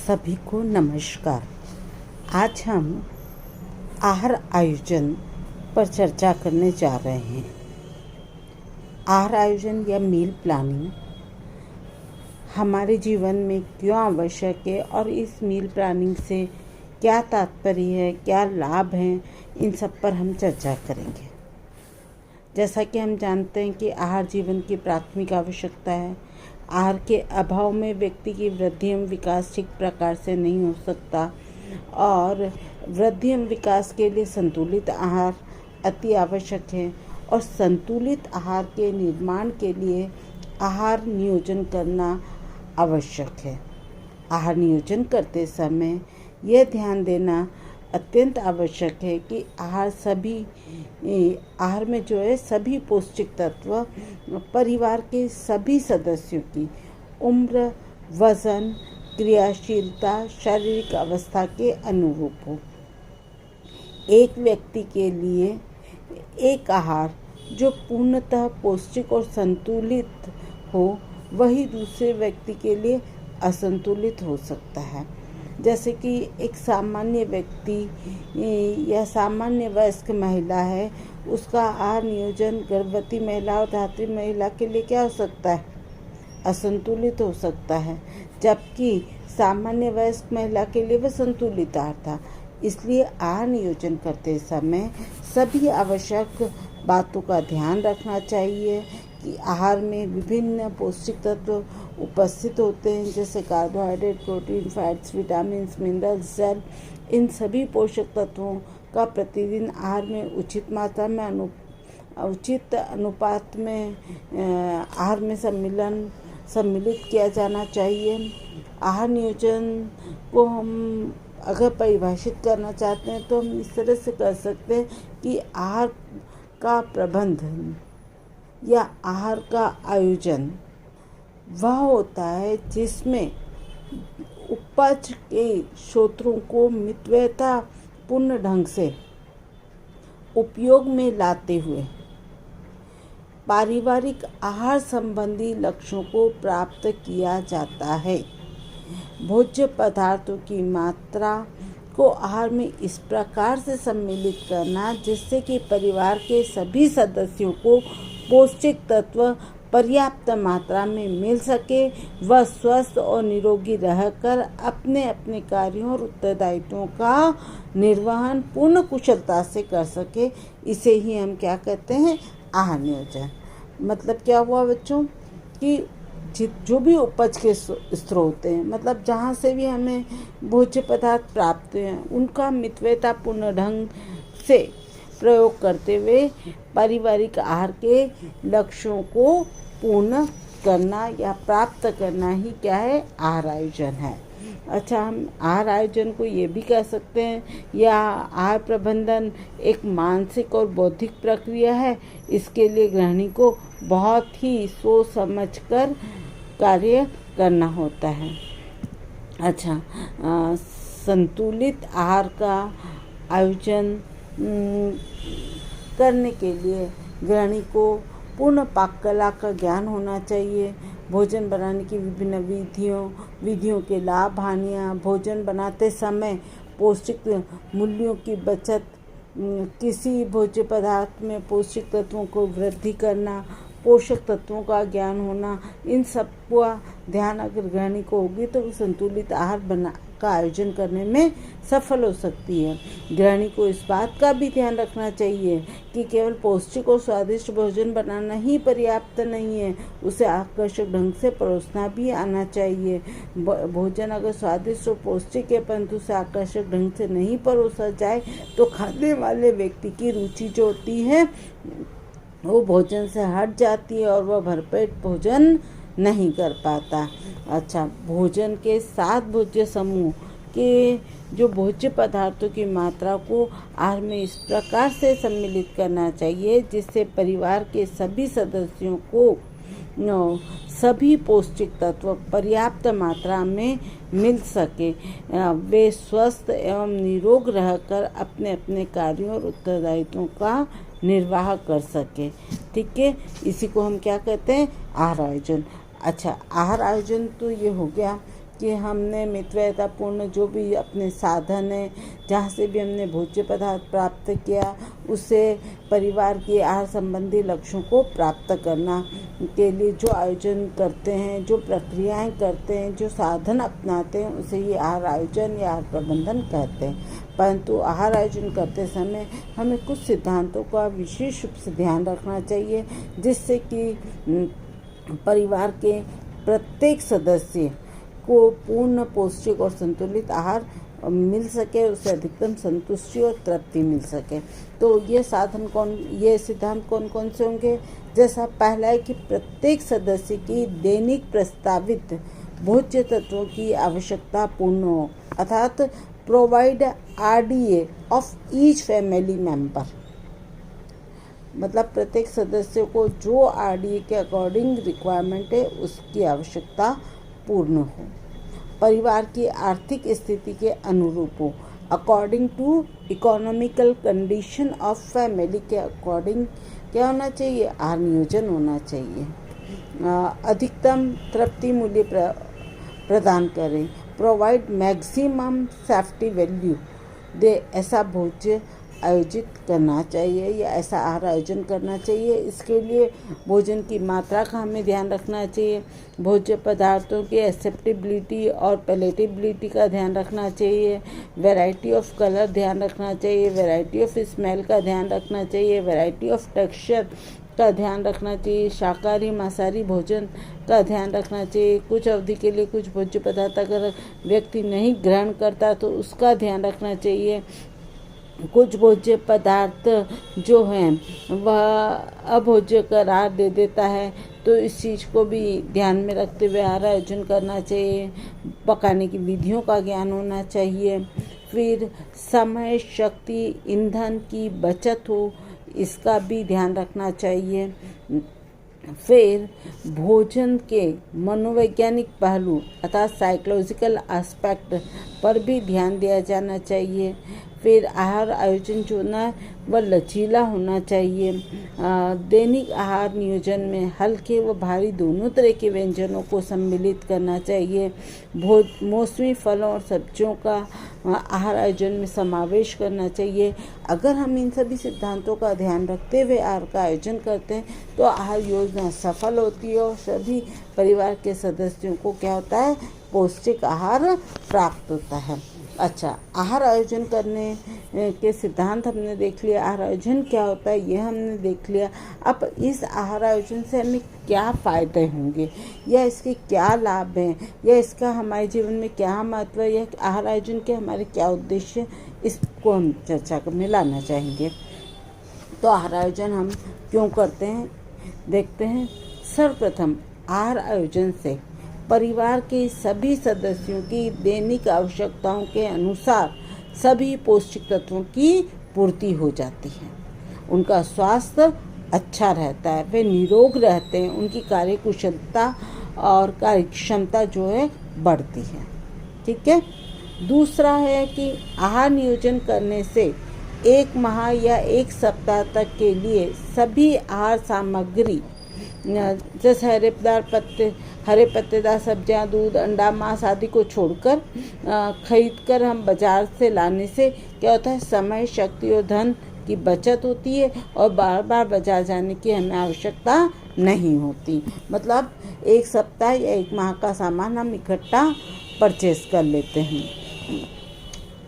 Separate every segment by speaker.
Speaker 1: सभी को नमस्कार। आज हम आहार आयोजन पर चर्चा करने जा रहे हैं। आहार आयोजन या मील प्लानिंग हमारे जीवन में क्यों आवश्यक है और इस मील प्लानिंग से क्या तात्पर्य है, क्या लाभ हैं, इन सब पर हम चर्चा करेंगे। जैसा कि हम जानते हैं कि आहार जीवन की प्राथमिक आवश्यकता है। आहार के अभाव में व्यक्ति की वृद्धि एवं विकास ठीक प्रकार से नहीं हो सकता और वृद्धि एवं विकास के लिए संतुलित आहार अति आवश्यक है और संतुलित आहार के निर्माण के लिए आहार नियोजन करना आवश्यक है। आहार नियोजन करते समय यह ध्यान देना अत्यंत आवश्यक है कि आहार में जो है सभी पौष्टिक तत्व परिवार के सभी सदस्यों की उम्र, वजन, क्रियाशीलता, शारीरिक अवस्था के अनुरूप हो। एक व्यक्ति के लिए एक आहार जो पूर्णतः पौष्टिक और संतुलित हो, वही दूसरे व्यक्ति के लिए असंतुलित हो सकता है। जैसे कि एक सामान्य व्यक्ति या सामान्य वयस्क महिला है, उसका आहार नियोजन गर्भवती महिला और धात्री महिला के लिए क्या हो सकता है? असंतुलित हो सकता है, जबकि सामान्य वयस्क महिला के लिए वह संतुलित आहार था। इसलिए आहार नियोजन करते समय सभी आवश्यक बातों का ध्यान रखना चाहिए कि आहार में विभिन्न पौष्टिक तत्व उपस्थित होते हैं, जैसे carbohydrate, protein, fats, vitamins, minerals, जल। इन सभी पोषक तत्वों का प्रतिदिन आहार में उचित मात्रा में उचित अनुपात में आहार में सम्मिलित किया जाना चाहिए। आहार नियोजन को हम अगर परिभाषित करना चाहते हैं तो हम इस तरह से कर सकते हैं कि आहार का प्रबंधन या आहार का आयोजन वह होता है जिसमें उपज के स्रोतों को मितव्ययितापूर्ण ढंग से उपयोग में लाते हुए पारिवारिक आहार संबंधी लक्ष्यों को प्राप्त किया जाता है। भोज्य पदार्थों की मात्रा को आहार में इस प्रकार से सम्मिलित करना जिससे कि परिवार के सभी सदस्यों को पौष्टिक तत्व पर्याप्त मात्रा में मिल सके, वह स्वस्थ और निरोगी रहकर अपने अपने कार्यों और उत्तरदायित्वों का निर्वहन पूर्ण कुशलता से कर सके। इसे ही हम क्या कहते हैं? आहार नियोजन। मतलब क्या हुआ बच्चों कि जो भी उपज के स्रोत हैं, मतलब जहाँ से भी हमें भोज्य पदार्थ प्राप्त हैं, उनका मितव्ययितापूर्ण ढंग से प्रयोग करते हुए पारिवारिक आहार के लक्ष्यों को पूर्ण करना या प्राप्त करना ही क्या है? आहार आयोजन है। अच्छा, हम आहार आयोजन को ये भी कह सकते हैं या आहार प्रबंधन एक मानसिक और बौद्धिक प्रक्रिया है। इसके लिए गृहिणी को बहुत ही सोच समझ कर कार्य करना होता है। अच्छा, संतुलित आहार का आयोजन करने के लिए गृहिणी को पूर्ण पाक कला का ज्ञान होना चाहिए। भोजन बनाने की विभिन्न विधियों के लाभ, हानियाँ, भोजन बनाते समय पौष्टिक मूल्यों की बचत, किसी भोज्य पदार्थ में पौष्टिक तत्वों को वृद्धि करना, पोषक तत्वों का ज्ञान होना, इन सब का ध्यान अगर गृहिणी को होगी तो संतुलित आहार का आयोजन करने में सफल हो सकती है। गृहिणी को इस बात का भी ध्यान रखना चाहिए कि केवल पौष्टिक और स्वादिष्ट भोजन बनाना ही पर्याप्त नहीं है, उसे आकर्षक ढंग से परोसना भी आना चाहिए। भोजन अगर स्वादिष्ट और पौष्टिक है परंतु उसे आकर्षक ढंग से नहीं परोसा जाए तो खाने वाले व्यक्ति की रुचि जो होती है वो भोजन से हट जाती है और वह भरपेट भोजन नहीं कर पाता। अच्छा, भोजन के 7 भोज्य समूह के जो भोज्य पदार्थों की मात्रा को आहार में इस प्रकार से सम्मिलित करना चाहिए जिससे परिवार के सभी सदस्यों को सभी पौष्टिक तत्व पर्याप्त मात्रा में मिल सके, वे स्वस्थ एवं निरोग रहकर अपने अपने कार्यों और उत्तरदायित्वों का निर्वाह कर सके। ठीक है, इसी को हम क्या कहते हैं? आहार आयोजन। अच्छा, आहार आयोजन तो ये हो गया कि हमने मितव्ययितापूर्ण जो भी अपने साधन है, जहाँ से भी हमने भोज्य पदार्थ प्राप्त किया, उसे परिवार के आहार संबंधी लक्ष्यों को प्राप्त करना के लिए जो आयोजन करते हैं, जो प्रक्रियाएं करते हैं, जो साधन अपनाते हैं, उसे ये आहार आयोजन या आहार प्रबंधन कहते हैं। परंतु आहार आयोजन करते समय हमें कुछ सिद्धांतों का विशेष रूप से ध्यान रखना चाहिए, जिससे कि परिवार के प्रत्येक सदस्य को पूर्ण पौष्टिक और संतुलित आहार मिल सके, उसे अधिकतम संतुष्टि और तृप्ति मिल सके। तो ये सिद्धांत कौन कौन से होंगे? जैसा पहला है कि प्रत्येक सदस्य की दैनिक प्रस्तावित भोज्य तत्वों की आवश्यकता पूर्ण हो, अर्थात provide RDA of each family member. मतलब प्रत्येक सदस्य को जो RDA के अकॉर्डिंग रिक्वायरमेंट है, उसकी आवश्यकता पूर्ण हो। परिवार की आर्थिक स्थिति के अनुरूप हो, according to economical condition of family के अकॉर्डिंग क्या होना चाहिए? आहार नियोजन होना चाहिए। अधिकतम तृप्ति मूल्य प्रदान करें, प्रोवाइड मैक्सिमम सेफ्टी वैल्यू दे, ऐसा भोज्य आयोजित करना चाहिए या ऐसा आहार आयोजन करना चाहिए। इसके लिए भोजन की मात्रा का हमें ध्यान रखना चाहिए, भोज्य पदार्थों की एक्सेप्टेबिलिटी और पैलेटेबिलिटी का ध्यान रखना चाहिए, वैरायटी ऑफ कलर ध्यान रखना चाहिए, वैरायटी ऑफ स्मेल का ध्यान रखना चाहिए, वैरायटी ऑफ टेक्सचर का ध्यान रखना चाहिए, शाकाहारी मांसाहारी भोजन का ध्यान रखना चाहिए। कुछ अवधि के लिए कुछ भोज्य पदार्थ अगर व्यक्ति नहीं ग्रहण करता तो उसका ध्यान रखना चाहिए। कुछ भोज्य पदार्थ जो हैं वह अभोज्य करार दे देता है, तो इस चीज़ को भी ध्यान में रखते हुए आहार आयोजन करना चाहिए। पकाने की विधियों का ज्ञान होना चाहिए। फिर समय, शक्ति, ईंधन की बचत हो, इसका भी ध्यान रखना चाहिए। फिर भोजन के मनोवैज्ञानिक पहलू अर्थात साइकोलॉजिकल एस्पेक्ट पर भी ध्यान दिया जाना चाहिए। फिर आहार आयोजन जो ना वह लचीला होना चाहिए। दैनिक आहार नियोजन में हल्के व भारी दोनों तरह के व्यंजनों को सम्मिलित करना चाहिए। मौसमी फलों और सब्जियों का आहार आयोजन में समावेश करना चाहिए। अगर हम इन सभी सिद्धांतों का ध्यान रखते हुए आहार का आयोजन करते हैं तो आहार योजना सफल होती है और सभी परिवार के सदस्यों को क्या होता है? पौष्टिक आहार प्राप्त होता है। अच्छा, आहार आयोजन करने के सिद्धांत हमने देख लिया, आहार आयोजन क्या होता है ये हमने देख लिया। अब इस आहार आयोजन से हमें क्या फ़ायदे होंगे या इसके क्या लाभ हैं या इसका हमारे जीवन में क्या महत्व है या आहार आयोजन के हमारे क्या उद्देश्य, इसको हम चर्चा में लाना चाहेंगे। तो आहार आयोजन हम क्यों करते हैं देखते हैं। सर्वप्रथम आहार आयोजन से परिवार के सभी सदस्यों की दैनिक आवश्यकताओं के अनुसार सभी पौष्टिक तत्वों की पूर्ति हो जाती है। उनका स्वास्थ्य अच्छा रहता है, वे निरोग रहते हैं, उनकी कार्यकुशलता और कार्यक्षमता जो है बढ़ती है। ठीक है। दूसरा है कि आहार नियोजन करने से 1 माह या 1 सप्ताह तक के लिए सभी आहार सामग्री जैसे हरे पत्तेदार सब्जियां, दूध, अंडा, मांस आदि को छोड़कर खरीदकर हम बाजार से लाने से क्या होता है? समय, शक्ति और धन की बचत होती है और बार बार बाजार जाने की हमें आवश्यकता नहीं होती। मतलब 1 सप्ताह या 1 माह का सामान हम इकट्ठा परचेस कर लेते हैं।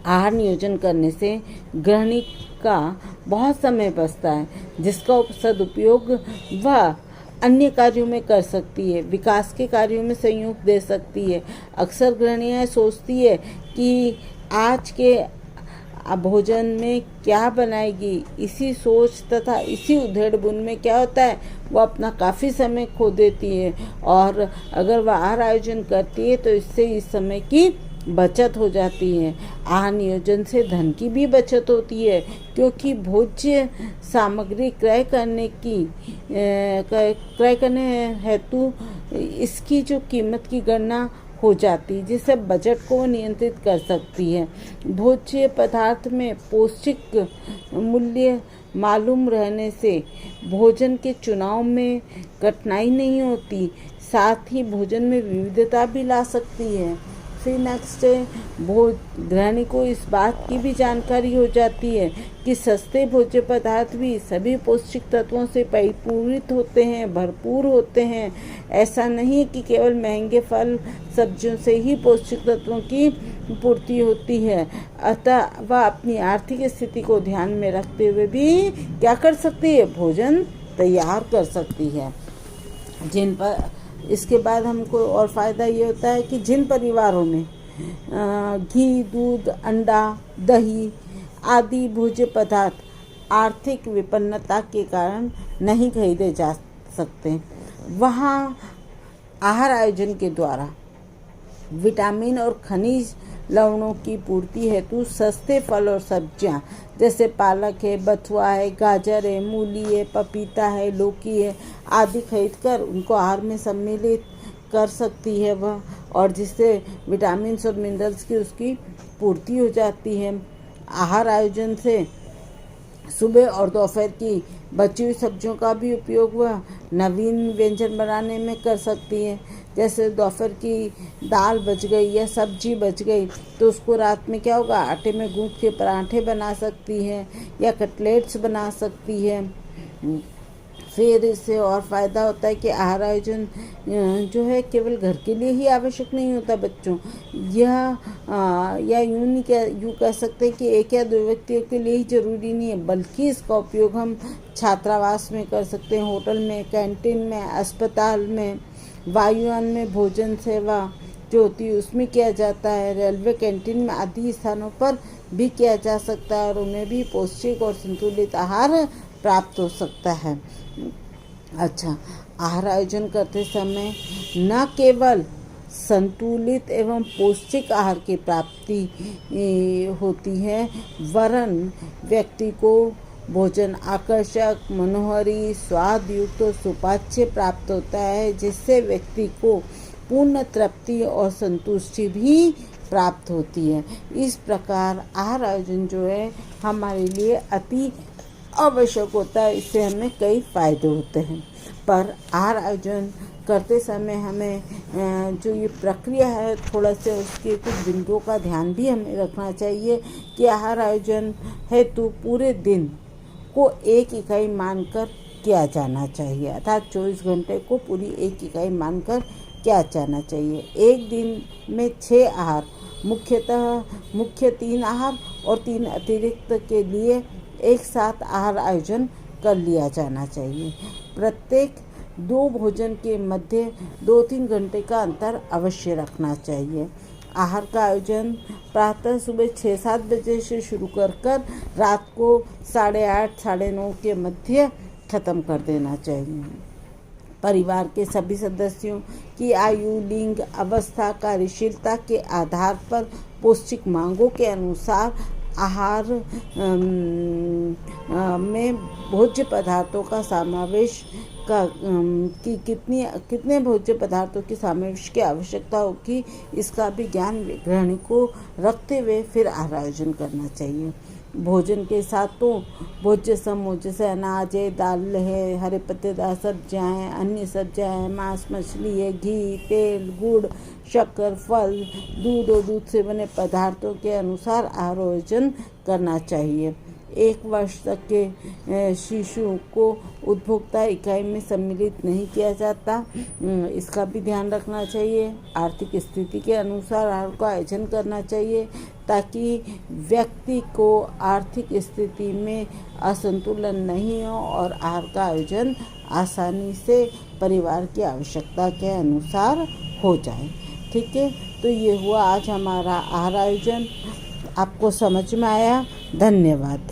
Speaker 1: आहार नियोजन करने से गृहिणी का बहुत समय बचता है, जिसका सदुपयोग वह अन्य कार्यों में कर सकती है, विकास के कार्यों में सहयोग दे सकती है। अक्सर गृहिणियाँ सोचती है कि आज के भोजन में क्या बनाएगी, इसी सोच तथा इसी उधेड़-बुन में क्या होता है, वो अपना काफ़ी समय खो देती है। और अगर वह आहार आयोजन करती है तो इससे इस समय की बचत हो जाती है। आहार नियोजन से धन की भी बचत होती है, क्योंकि भोज्य सामग्री क्रय करने हेतु इसकी जो कीमत की गणना हो जाती है, जिससे बजट को नियंत्रित कर सकती है। भोज्य पदार्थ में पौष्टिक मूल्य मालूम रहने से भोजन के चुनाव में कठिनाई नहीं होती, साथ ही भोजन में विविधता भी ला सकती है। फिर नेक्स्ट गृहिणी को इस बात की भी जानकारी हो जाती है कि सस्ते भोज्य पदार्थ भी सभी पौष्टिक तत्वों से परिपूरित होते हैं, भरपूर होते हैं। ऐसा नहीं है कि केवल महंगे फल सब्जियों से ही पौष्टिक तत्वों की पूर्ति होती है। अतः वह अपनी आर्थिक स्थिति को ध्यान में रखते हुए भी क्या कर सकती है, भोजन तैयार कर सकती है। जिन पर इसके बाद हमको और फ़ायदा ये होता है कि जिन परिवारों में घी, दूध, अंडा, दही आदि भोज्य पदार्थ आर्थिक विपन्नता के कारण नहीं खरीदे जा सकते, वहाँ आहार आयोजन के द्वारा विटामिन और खनिज लवणों की पूर्ति हेतु सस्ते फल और सब्जियां जैसे पालक है, बथुआ है, गाजर है, मूली है, पपीता है, लौकी है आदि खरीदकर उनको आहार में सम्मिलित कर सकती है वह, और जिससे विटामिन और मिनरल्स की उसकी पूर्ति हो जाती है। आहार आयोजन से सुबह और दोपहर की बची हुई सब्जियों का भी उपयोग वह नवीन व्यंजन बनाने में कर सकती है। जैसे दोपहर की दाल बच गई या सब्जी बच गई तो उसको रात में क्या होगा, आटे में गूंथ के पराठे बना सकती है या कटलेट्स बना सकती है। फिर इससे और फ़ायदा होता है कि आहार आयोजन जो है केवल घर के लिए ही आवश्यक नहीं होता बच्चों, यह या यूँ कह सकते हैं कि एक या दो व्यक्तियों के लिए ही ज़रूरी नहीं है, बल्कि इसका उपयोग हम छात्रावास में कर सकते हैं, होटल में, कैंटीन में, अस्पताल में, वायुयान में भोजन सेवा जो होती है उसमें किया जाता है, रेलवे कैंटीन में आदि स्थानों पर भी किया जा सकता है और उन्हें भी पौष्टिक और संतुलित आहार प्राप्त हो सकता है। अच्छा, आहार आयोजन करते समय न केवल संतुलित एवं पौष्टिक आहार की प्राप्ति होती है, वरन व्यक्ति को भोजन आकर्षक, मनोहरी, स्वाद युक्त और सुपाच्य प्राप्त होता है, जिससे व्यक्ति को पूर्ण तृप्ति और संतुष्टि भी प्राप्त होती है। इस प्रकार आहार आयोजन जो है हमारे लिए अति आवश्यक होता है, इससे हमें कई फायदे होते हैं। पर आहार आयोजन करते समय हमें जो ये प्रक्रिया है थोड़ा सा उसके कुछ बिंदुओं का ध्यान भी हमें रखना चाहिए कि आहार आयोजन हेतु पूरे दिन को एक इकाई मानकर किया जाना चाहिए, अर्थात 24 घंटे को पूरी एक इकाई मानकर किया जाना चाहिए। एक दिन में 6 आहार, मुख्य 3 आहार और 3 अतिरिक्त के लिए एक साथ आहार आयोजन कर लिया जाना चाहिए। प्रत्येक 2 भोजन के मध्य 2-3 घंटे का अंतर अवश्य रखना चाहिए। आहार का आयोजन प्रातः सुबह 6-7 बजे से शुरू कर रात को 8:30 साढ़े 9 के मध्य ख़त्म कर देना चाहिए। परिवार के सभी सदस्यों की आयु, लिंग, अवस्था, कार्यशीलता के आधार पर पौष्टिक मांगों के अनुसार आहार में भोज्य पदार्थों का समावेश कितने भोज्य पदार्थों की समावेश की आवश्यकता होगी, इसका भी ज्ञान गृहिणी को रखते हुए फिर आहार आयोजन करना चाहिए। भोजन के साथ तो भोज्य समूह जैसे अनाज है, दाल है, हरे पत्तेदार सब्जियां हैं, अन्य सब्जियां हैं, मांस मछली है, घी, तेल, गुड़, शक्कर, फल, दूध और दूध से बने पदार्थों के अनुसार आहार आयोजन करना चाहिए। 1 वर्ष तक के शिशु को उपभोक्ता इकाई में सम्मिलित नहीं किया जाता, इसका भी ध्यान रखना चाहिए। आर्थिक स्थिति के अनुसार आहार का आयोजन करना चाहिए ताकि व्यक्ति को आर्थिक स्थिति में असंतुलन नहीं हो और आहार का आयोजन आसानी से परिवार की आवश्यकता के अनुसार हो जाए। ठीक है, तो ये हुआ आज हमारा आहार आयोजन। आपको समझ में आया? धन्यवाद।